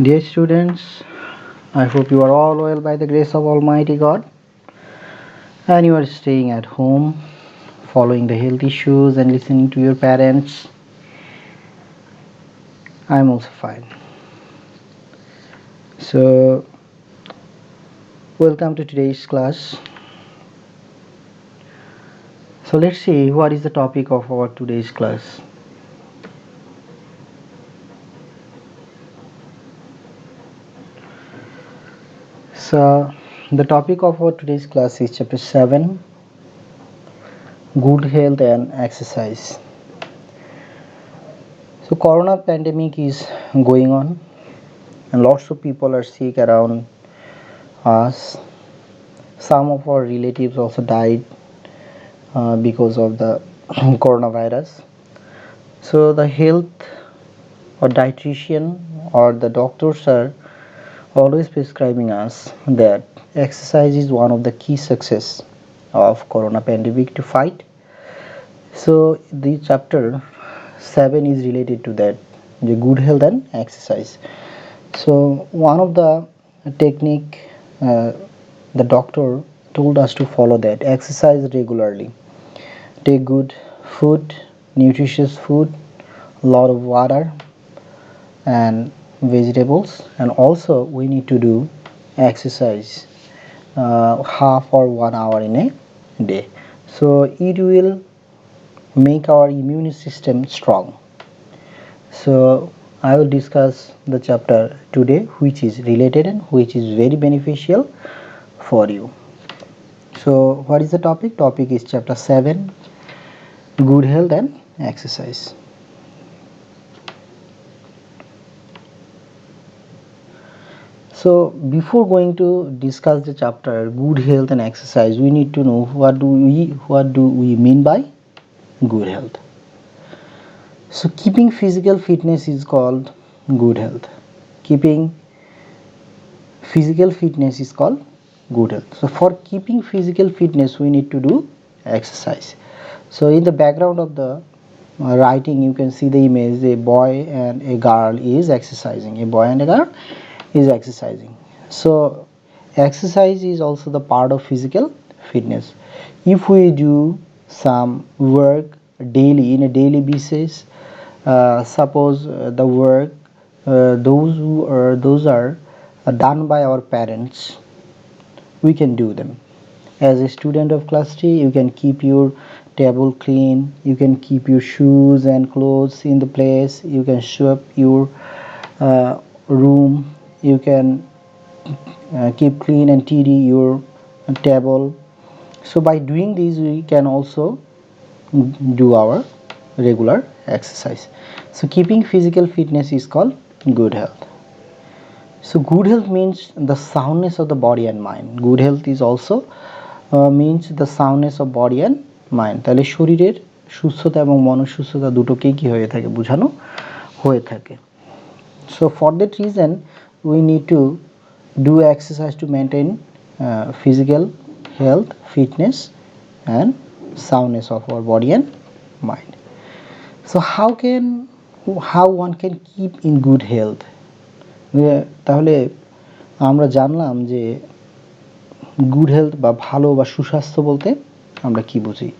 Dear students, I hope you are all well by the grace of Almighty God and you are staying at home, following the health issues and listening to your parents. I am also fine. So, welcome to today's class. So, let's see what is the topic of our today's class. So, the topic of our today's class is chapter 7, Good Health and Exercise. So, corona pandemic is going on and lots of people are sick around us. Some of our relatives also died because of the coronavirus. So the health or dietitian or the doctors are always prescribing us that exercise is one of the key success of corona pandemic to fight. So the chapter 7 is related to that, the good health and exercise. So one of the technique the doctor told us to follow, that exercise regularly, take good food, nutritious food, a lot of water and vegetables, and also we need to do exercise half or 1 hour in a day, so it will make our immune system strong. So I will discuss the chapter today which is related and which is very beneficial for you. So what is the topic? Topic is chapter 7, Good Health and Exercise. So before going to discuss the chapter Good Health and Exercise, we need to know what do we mean by good health. So keeping physical fitness is called good health. Keeping physical fitness is called good health. So for keeping physical fitness we need to do exercise. So in the background of the writing you can see the image, a boy and a girl is exercising. A boy and a girl is exercising. So exercise is also the part of physical fitness. If we do some work daily, in a daily basis, suppose the work those are done by our parents, we can do them. As a student of class 3, you can keep your table clean, you can keep your shoes and clothes in the place, you can sweep your room, you can keep clean and tidy your table. So by doing this we can also do our regular exercise. So keeping physical fitness is called good health. So good health means the soundness of the body and mind. Good health is also means the soundness of body and mind. তাহলে শরীরের সুস্থতা এবং মনসুস্থতা দুটোকেই কি হয়ে থাকে, বোঝানো হয়ে থাকে. So for that reason we need to do exercise to maintain physical health, fitness and soundness of our body and mind. So how one can keep in good health? তাহলে আমরা জানলাম যে গুড হেলথ বা ভালো বা সুস্বাস্থ্য বলতে আমরা কি বুঝি.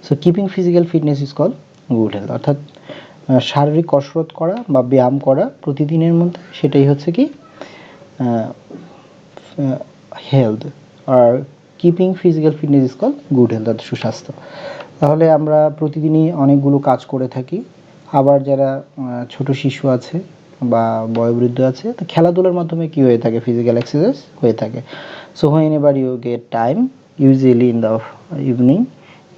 So keeping physical fitness is call good health, অর্থাৎ শারীরিক কসরত করা বা ব্যায়াম করা প্রতিদিনের মধ্যে, সেটাই হচ্ছে কি health. R keeping physical fitness is call good health, অর্থাৎ সুস্বাস্থ্য। তাহলে আমরা প্রতিদিনই অনেকগুলো কাজ করে থাকি। আবার যারা ছোট শিশু আছে বা বয়োবৃদ্ধ আছে, তো খেলাধুলার মাধ্যমে কি হয়ে থাকে, ফিজিক্যাল এক্সারসাইজ হয়ে থাকে। So whenever you get time, usually in the evening,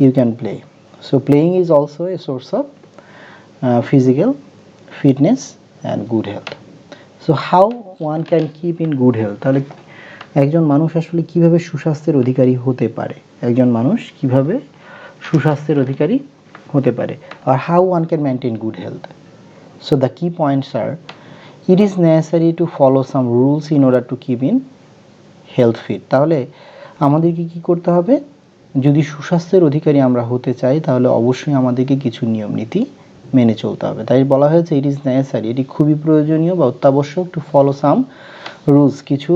you can play. So playing is also a source of physical fitness and good health. So how one can keep in good health? তাহলে একজন মানুষ আসলে কিভাবে সুস্বাস্থ্যের অধিকারী হতে পারে, একজন মানুষ কিভাবে সুস্বাস্থ্যের অধিকারী হতে পারে, or how one can maintain good health. So the key points are, it is necessary to follow some rules in order to keep in health fit. তাহলে আমাদেরকে কি করতে হবে, যদি সুস্বাস্থ্যের অধিকারী আমরা হতে চাই তাহলে অবশ্যই আমাদেরকে কিছু নিয়ম নীতি মেনে চলতে হবে। তাই বলা হয়েছে ইট ইজ নেসেসারি, এটি খুবই প্রয়োজনীয় বা অত্যাবশ্যক টু ফলো সাম রুলস, কিছু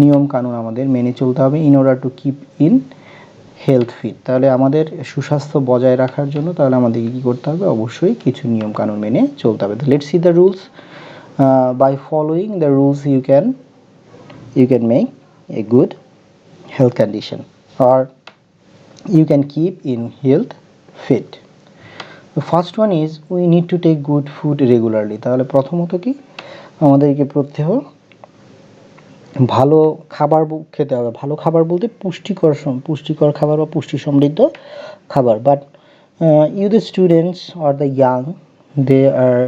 নিয়ম কানুন আমাদের মেনে চলতে হবে in order to keep in health fit. তাহলে আমাদের সুস্বাস্থ্য বজায় রাখার জন্য তাহলে আমাদেরকে কী করতে হবে, অবশ্যই কিছু নিয়ম কানুন মেনে চলতে হবে। তো let's see the rules. By following the rules you can make a good health condition or you can keep in health fit. The first one is we need to take good food regularly. তাহলে প্রথমত কি আমাদেরকে প্রত্যহ ভালো খাবার খেতে হবে। ভালো খাবার বলতে পুষ্টিকর খাবার বা পুষ্টি সমৃদ্ধ খাবার। But you the students or the young, they are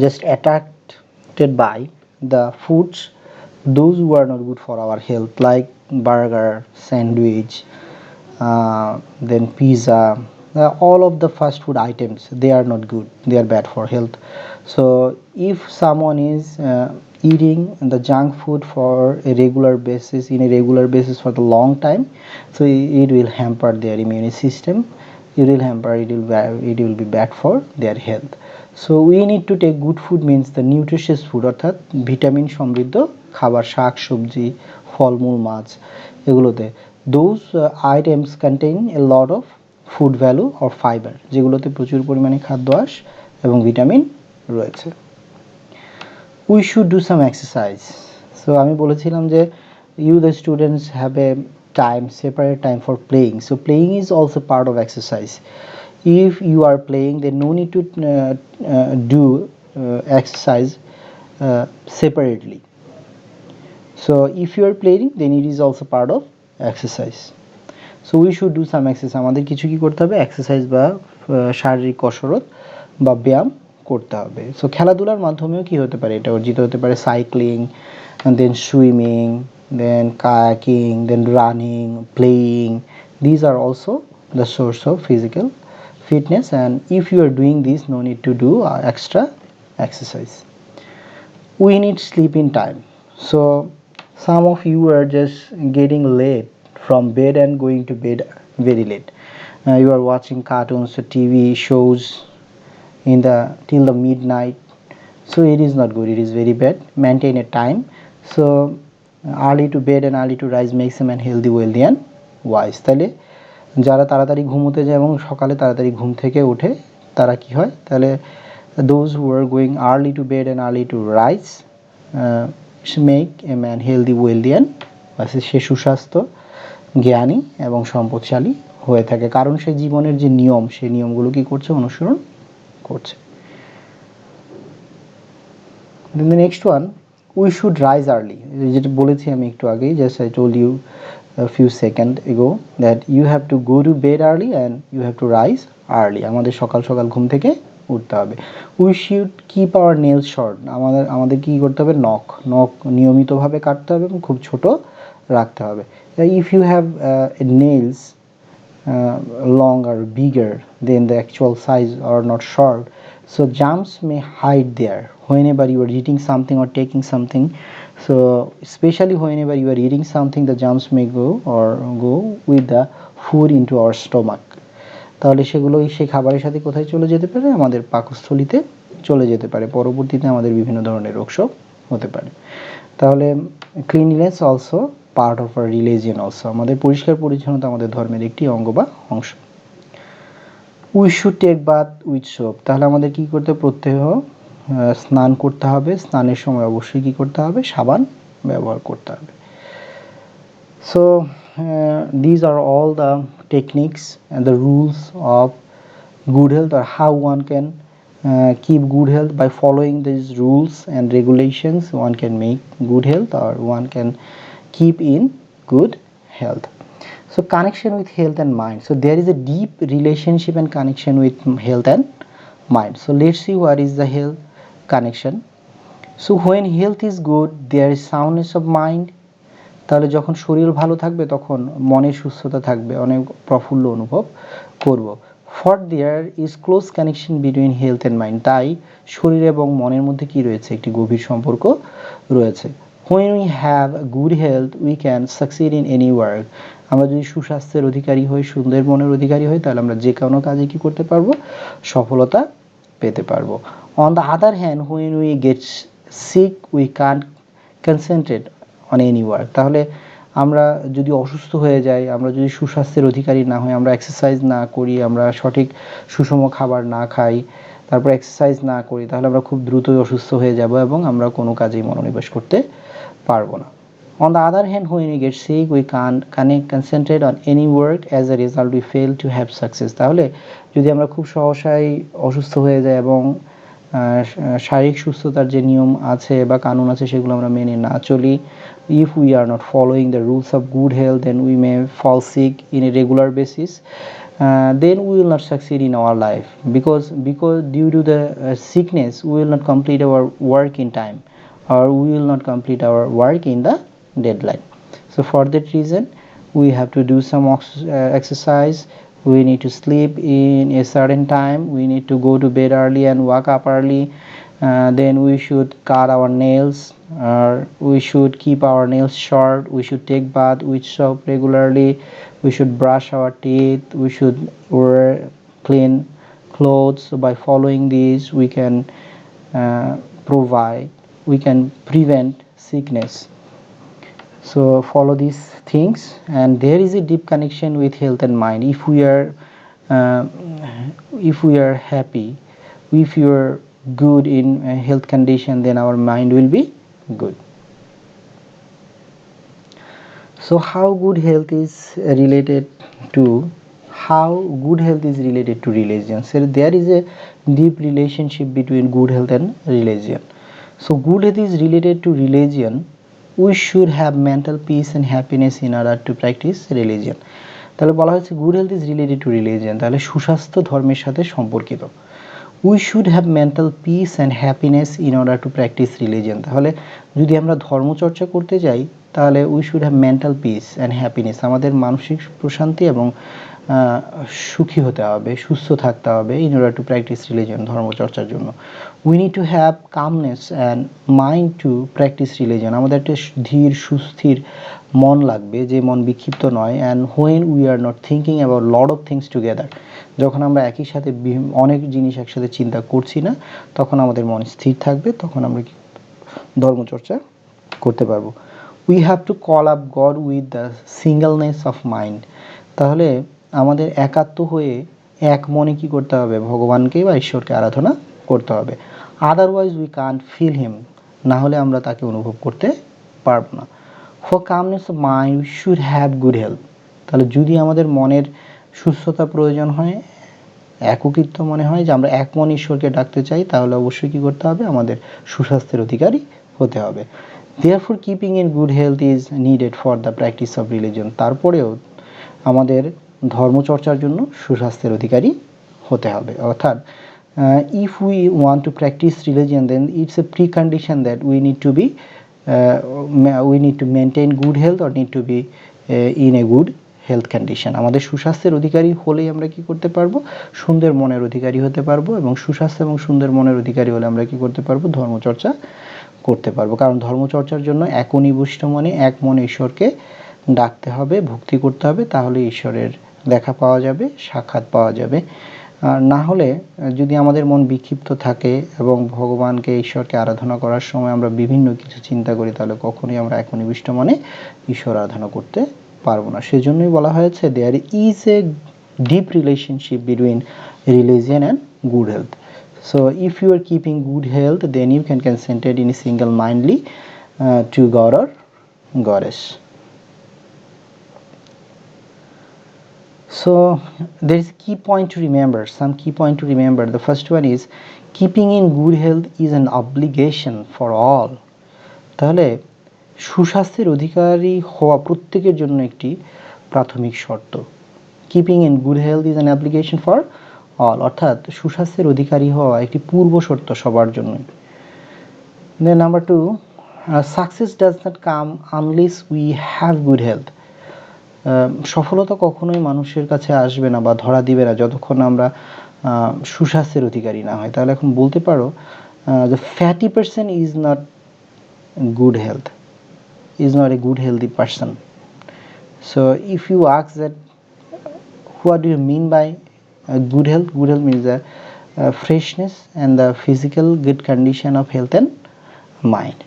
just attracted by the foods those who are not good for our health, like burger, sandwich, then pizza, all of the fast food items, they are not good, they are bad for health. So if someone is eating the junk food for a regular basis, in a regular basis for the long time, so it will hamper their immune system, it will be bad for their health. So we need to take good food means the nutritious food, অর্থাৎ vitamin সমৃদ্ধ খাবার, শাক সবজি, ফলমূল, মাছ, এগুলোতে those items contain a lot of food value or fiber, যেগুলোতে প্রচুর পরিমাণে খাদ্য আঁশ এবং ভিটামিন রয়েছে। We should do some exercise. So আমি বলেছিলাম যে you the students have a separate time for playing. So playing is also part of exercise. If you are playing, then no need to do exercise separately. So if you are playing, then it is also part of exercise. So we should do some exercise. আমাদের কিছু কি করতে হবে, exercise বা শারীরিক কসরত বা ব্যায়াম করতে হবে। সো খেলাধুলার মাধ্যমেও কি হতে পারে, এটা অর্জিত হতে পারে cycling, then swimming, then kayaking, then running, playing. These are also the source of physical fitness, and if you are doing this, no need to do extra exercise. We need sleep in time. So some of you are just getting late from bed and going to bed very late. You are watching cartoons or TV shows till the midnight. So it is not good, it is very bad. Maintain a time. So early to bed and early to rise makes a man healthy, wealthy and wise. তাহলে যারা তাড়াতাড়ি ঘুমোতে যায় এবং সকালে তাড়াতাড়ি ঘুম থেকে ওঠে তারা কি হয়, তাহলে those who are going early to bed and early to rise make a man healthy, wealthy and wise. সে সুস্বাস্থ্য, জ্ঞানী এবং সম্পদশালী হয়ে থাকে, কারণ সে জীবনের যে নিয়ম, সেই নিয়মগুলো কি করছে, অনুসরণ করছে। Then the next one, we should rise early. যেটা বলেছি আমি একটু আগেই, just I told you a few seconds ago that you have to go to bed early and you have to rise early. আমাদের সকাল সকাল ঘুম থেকে উঠতে হবে। We should keep our nails short. আমাদের কি করতে হবে, নখ নিয়মিতভাবে কাটতে হবে এবং খুব ছোট রাখতে হবে। If you have nails long or bigger than the actual size or not short, so germs may hide there whenever you are eating something or taking something. So especially whenever you are eating something, the germs may go with the food into our stomach. তাহলে সেগুলো সেই খাবারের সাথে কোথায় চলে যেতে পারে, আমাদের পাকস্থলীতে চলে যেতে পারে, পরবর্তীতে আমাদের বিভিন্ন ধরনের রোগশোক হতে পারে। তাহলে cleanliness also part of our religion also, আমাদের পরিষ্কার পরিচ্ছন্নতা আমাদের ধর্মের একটি অঙ্গ বা অংশ। We should take bath with soap, তাহলে আমাদের কি করতে, প্রত্যহ স্নান করতে হবে, স্নানের সময় অবশ্যই কি করতে হবে, সাবান ব্যবহার করতে হবে। So these are all the techniques and the rules of good health, or how one can keep good health. By following these rules and regulations, one can make good health, or one can keep in good health. So connection with health and mind. So there is a deep relationship and connection with health and mind. So let's see what is the health connection. So when health is good, there is soundness of mind. তাহলে যখন শরীর ভালো থাকবে তখন মনের সুস্থতা থাকবে, অনেক প্রফুল্ল অনুভব করব। For there is close connection between health and mind, তাই শরীর এবং মনের মধ্যে কি রয়েছে, একটি গভীর সম্পর্ক রয়েছে। When we have good health, we can succeed in any work. আমরা যদি সুস্বাস্থ্যের অধিকারী হই, সুন্দর মনের অধিকারী হই, তাহলে আমরা যে কোনো কাজে কি করতে পারবো, সফলতা পেতে পারবো। On the other hand, when we get sick we can't concentrate on any work. তাহলে আমরা যদি অসুস্থ হয়ে যাই, আমরা যদি সুস্বাস্থ্যের অধিকারী না হই, আমরা এক্সারসাইজ না করি, আমরা সঠিক সুষম খাবার না খাই, তারপর এক্সারসাইজ না করি, তাহলে আমরা খুব দ্রুতই অসুস্থ হয়ে যাব এবং আমরা কোনো কাজেই মনোনিবেশ করতে পারবো না। On the other hand, when we get sick we can't concentrate on any work. As a result we fail to have success. তাহলে যদি আমরা খুব সহসাই অসুস্থ হয়ে যাই এবং শারীরিক সুস্থতার যে নিয়ম আছে বা কানুন আছে সেগুলো আমরা মেনে না চলি, if we are not following the rules of good health, then we may fall sick in a regular basis. Then we will not succeed in our life, because due to the sickness we will not complete our work in time, or we will not complete our work in the deadline. So for that reason we have to do some exercise, we need to sleep in a certain time, we need to go to bed early and wake up early. Then we should cut our nails, or we should keep our nails short, we should take bath with soap regularly, we should brush our teeth, we should wear clean clothes. So by following these we can prevent sickness. So follow these things, and there is a deep connection with health and mind. If we are happy, if you are good in health condition, then our mind will be good. So how good health is related to religion? So there is a deep relationship between good health and religion. So good health is related to religion. We should have mental peace and happiness in order to practice religion. তাহলে বলা হচ্ছে good health is related to religion, তাহলে সুস্বাস্থ্য ধর্মের সাথে সম্পর্কিত। We should have mental peace and happiness in order to practice religion. তাহলে যদি আমরা ধর্মচর্চা করতে যাই তাহলে we should have mental peace and happiness, আমাদের মানসিক প্রশান্তি এবং সুখী হতে হবে, সুস্থ থাকতে হবে in order to practice religion, ধর্মচর্চার জন্য। We need to have calmness and mind to practice religion, আমাদের একটা ধীর সুস্থির মন লাগবে, যে মন বিক্ষিপ্ত নয়। And when we are not thinking about lot of things together, যখন আমরা একই সাথে অনেক জিনিস একসাথে চিন্তা করছি না, তখন আমাদের মন স্থির থাকবে, তখন আমরা ধর্মচর্চা করতে পারবো। We have to call up God with the singleness of mind, তাহলে আমাদের একাত্ম হয়ে এক মনে কি করতে হবে, ভগবানকে বা ঈশ্বরকে আরাধনা করতে হবে। আদারওয়াইজ উই কান্ট ফিল হিম, না হলে আমরা তাকে অনুভব করতে পারবো না। For calmness of mind we should have good health, তাহলে যদি আমাদের মনের সুস্থতা প্রয়োজন হয়, একত্রিত মনে হয় যে আমরা এক মনে ঈশ্বরকে ডাকতে চাই, তাহলে অবশ্যই কী করতে হবে, আমাদের সুস্বাস্থ্যের অধিকারী হতে হবে। Therefore keeping in good health is needed for the practice of religion, তারপরেও আমাদের ধর্মচর্চার জন্য সুস্বাস্থ্যের অধিকারী হতে হবে। অর্থাৎ if we want to practice religion, then it's a precondition that we need to maintain good health or need to be in a good health condition. আমাদের সুস্বাস্থ্যের অধিকারী হলেই আমরা কি করতে পারবো, সুন্দর মনের অধিকারী হতে পারবো, এবং সুস্বাস্থ্য এবং সুন্দর মনের অধিকারী হলে আমরা কি করতে পারবো, ধর্মচর্চা করতে পারবো। কারণ ধর্মচর্চার জন্য একনিবিষ্ট মনে এক মনে ঈশ্বরকে ডাকতে হবে, ভক্তি করতে হবে, তাহলে ঈশ্বরের দেখা পাওয়া যাবে, সাক্ষাৎ পাওয়া যাবে। আর না হলে যদি আমাদের মন বিক্ষিপ্ত থাকে এবং ভগবানকে ঈশ্বরকে আরাধনা করার সময় আমরা বিভিন্ন কিছু চিন্তা করি, তাহলে কখনোই আমরা একনিবিষ্ট মনে ঈশ্বর আরাধনা করতে পারবো না। সেজন্যই বলা হয়েছে there is a deep relationship between religion and good health. So if you are keeping good health, then you can concentrate in a single mindly to God or Goddess. So there is a key point to remember, some key point to remember. The first one is keeping in good health is an obligation for all. তাহলে সুস্বাস্থ্যের অধিকারী হওয়া প্রত্যেকের জন্য একটি প্রাথমিক শর্ত। Keeping in good health is an application for all, অর্থাৎ সুস্বাস্থ্যের অধিকারী হওয়া একটি পূর্ব শর্ত সবার জন্যই। Then number 2, success does not come unless we have good health. সফলতা কখনোই মানুষের কাছে আসবে না বা ধরা দিবে না যতক্ষণ আমরা সুস্বাস্থ্যের অধিকারী না হয়। তাহলে এখন বলতে পারো the fatty person is not good health, is not a good healthy person. So if you ask that what do you mean by good health, good health means that freshness and the physical good condition of health and mind.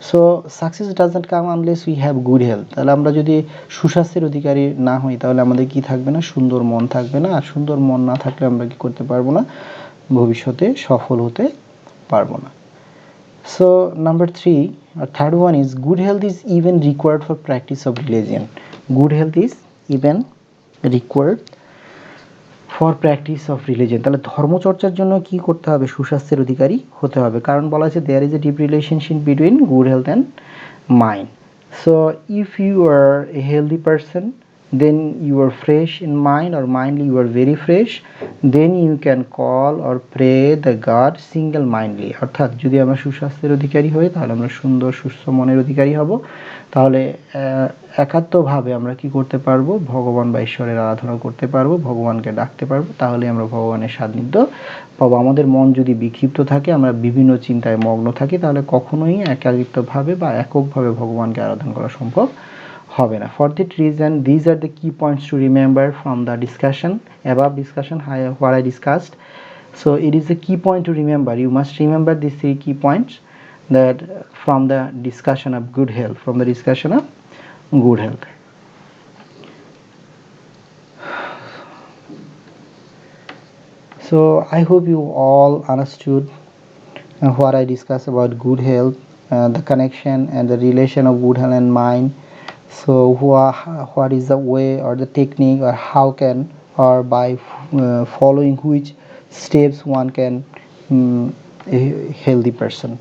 So success doesn't come unless we have good health. তাহলে আমরা যদি সুস্বাস্থ্যের অধিকারী না হই তাহলে আমাদের কি থাকবে না, সুন্দর মন থাকবে না। আর সুন্দর মন না থাকলে আমরা কি করতে পারবো না, ভবিষ্যতে সফল হতে পারবো না। So number 3 or third one is good health is even required for practice of religion. Good health is even required for practice of religion. তাহলে ধর্মচর্চার জন্য কি করতে হবে, সুস্বাস্থ্যের অধিকারী হতে হবে। কারণ বলা আছে there is a deep relationship between good health and mind. So if you are a healthy person, then you are fresh in mind or mindly you are very fresh, then you can call or pray the God single mindly. অর্থাৎ যদি আমরা সুস্বাস্থ্যের অধিকারী হই তাহলে আমরা সুন্দর সুস্থ মনের অধিকারী হব। তাহলে একাত্মভাবে আমরা কি করতে পারবো, ভগবান বা ঈশ্বরের আরাধনা করতে পারবো, ভগবানকে ডাকতে পারবো, তাহলে আমরা ভগবানের সান্নিধ্য পাবো। আমাদের মন যদি বিক্ষিপ্ত থাকে, আমরা বিভিন্ন চিন্তায় মগ্ন থাকি, তাহলে কখনোই একাকিত্বভাবে বা এককভাবে ভগবানকে আরাধনা করা সম্ভব হবে না। For that reason these are the key points to remember from the discussion, above discussion what I discussed. So it is a key point to remember. You must remember these 3 key points that from the discussion of good health, from the discussion of good health. So I hope you all understood what I discussed about good health, the connection and the relation of good health and mind. So what is the way or the technique, or how can, or by following which steps one can a healthy person.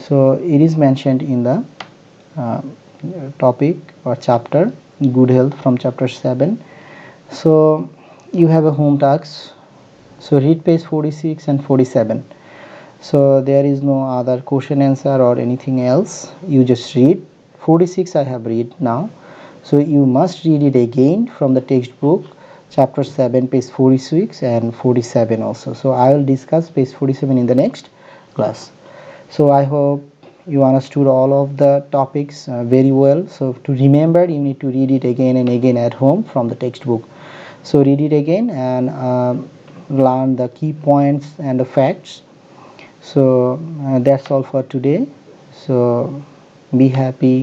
So it is mentioned in the topic or chapter good health from chapter 7. So you have a home task, so read page 46 and 47. So there is no other question answer or anything else, you just read 46. I have read now, so you must read it again from the textbook chapter 7 page 46 and 47 also. So I will discuss page 47 in the next class. So I hope you understood all of the topics very well. So to remember, you need to read it again and again at home from the textbook. So read it again and learn the key points and the facts. So that's all for today. So be happy,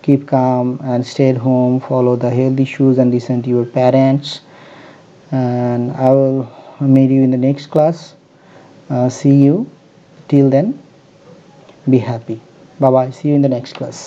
keep calm and stay at home, follow the health issues and listen to your parents, and I will meet you in the next class. See you till then, be happy, bye bye, see you in the next class.